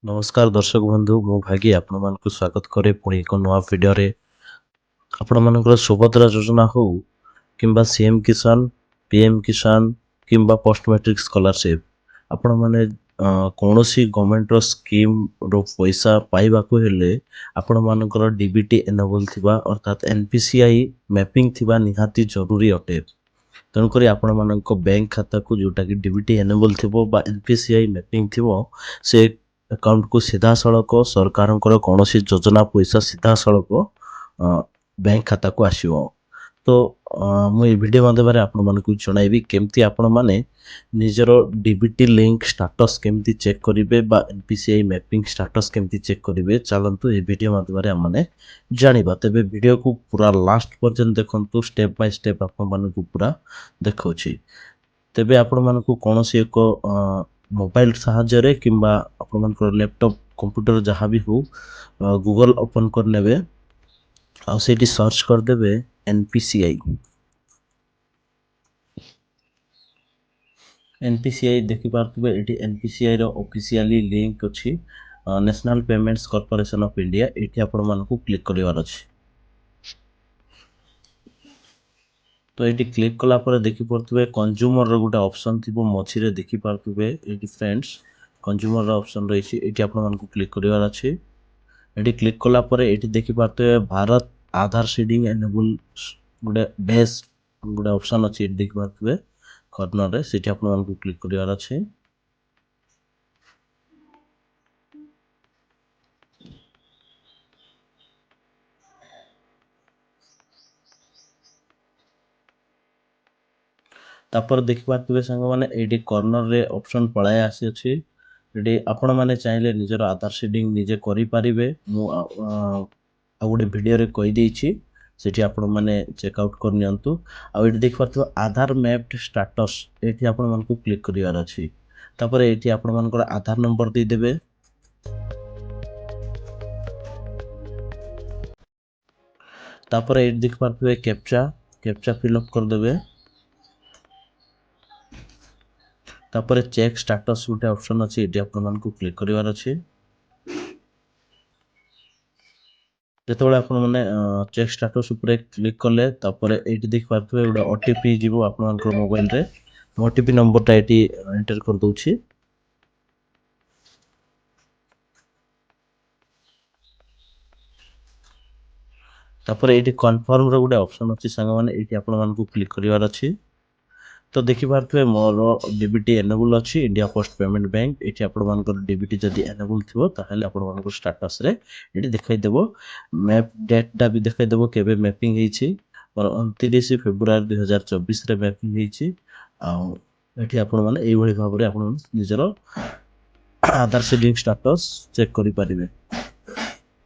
नमस्कार दर्शक बंधु मु भागी आपण मानक स्वागत करे पुणी एक नवा वीडियो रे आपण मानकर सुभद्रा योजना हो किंबा सीएम किसान पीएम किसान किंबा पोस्ट मैट्रिक स्कॉलरशिप आपण माने कौनसी गवर्नमेंट रो स्कीम रो पैसा पाइबा को हेले आपण मानकर डीबीटी एनेबल थिबा अर्थात एनपीसीआई मैपिंग थिबा निहाती जरूरी अटे। तेणुक आपण मानक बैंक खाता को जोटा कि डीबीटी एनेबल थिबो बा एनपीसीआई मैपिंग थिबो से अकाउंट को सीधा सड़क सरकार कौन सी योजना पैसा सीधा सड़क बैंक खाता को आसो। तो मुझे वीडियो माध्यम आपण मानक जनइबी केमती आपण माने निजर डीबीटी लिंक स्टेटस केमती चेक करेंगे बा एनपीसीआई मैपिंग स्टेटस केमती चेक करेंगे चलतु ये वीडियो माध्यम आम मैंने जाना। तेरे वीडियो को पूरा लास्ट पर्यंत देखु स्टेप बाय स्टेप आपण मानक पूरा देखा तेबे आपण मानक कौन सी एक मोबाइल साहाय्य किंबा आपण मानकर लैपटॉप कंप्यूटर जहाँ भी हो गूगल ओपन कर नेबे आ सेठी सर्च कर देबे एनपीसीआई देखि पारथबे एटी एनपीसीआई रो ऑफिशियली लिंक अछि national payments corporation of India eighty आपण मानक क्लिक करिवार अछि। तो ये क्लिक कला पर देखि पारथबे कंज्यूमर रो गोटे ऑप्शन थिबो मछी रे देखि पारथबे एटी फ्रेंड्स कंज्यूमर रो ऑप्शन रहिछि एटी आपण मानक क्लिक करिवार अछि। एटी क्लिक कला पर एटी देखि पारथबे भारत आधार सीडिंग एनेबल गोटे बेस गोटे ऑप्शन अछि देखि पारथबे कॉर्नर रे सेठी आपण मानक क्लिक करिवार अछि। तापर देखि पारथबे संग माने एटी कॉर्नर रे ऑप्शन पळाय आसी अछि। एटी आपण माने चाहिले निजर आधार सीडिंग निजे करि पारिबे मु आ गोटे वीडियो रे कहि देछि सेठी आपण माने चेकआउट कर नियंतु। आ एटी देखि पारथबे आधार मैप्ड स्टेटस एठी आपण मानकु क्लिक करिवार अछि। तापर एठी आपण मानकर आधार नंबर दे देबे। तापर एठी देखि पारथबे कैप्चा फिल अप कर देबे। तापर चेक स्टेटस गोटे ऑप्शन अछि एठी आपण मानकु क्लिक करिवार अछि। जेतेबेले आपण माने चेक स्टेटस ऊपर क्लिक कले तापर एठी देखि पारथबे गोटे ओटीपी जीवो आपण मानकर मोबाइल रे ओटीपी नंबर टा एठी एंटर कर दोछि। तापर एठी कन्फर्म रो गोटे ऑप्शन अछि संग माने एठी आपण मानकु क्लिक करिवार अछि। तो देखि पारथबे मोर डीबीटी एनेबल अछि इंडिया पोस्ट पेमेंट बैंक एठी आपण मानकर डीबीटी जदी एनेबल थिबो ताहेले आपण मानकर स्टेटस रे एठी देखाइ देबो मैप डेट टा भी देखाइ देबो केबे मैपिंग हेछि और 29 फेब्रुआरी 2024 रे मैपिंग हेछि। आ एठी आपण माने एई भଳି भाबरे आपण निजरो आधार सीडिंग स्टेटस चेक करि पारिबे।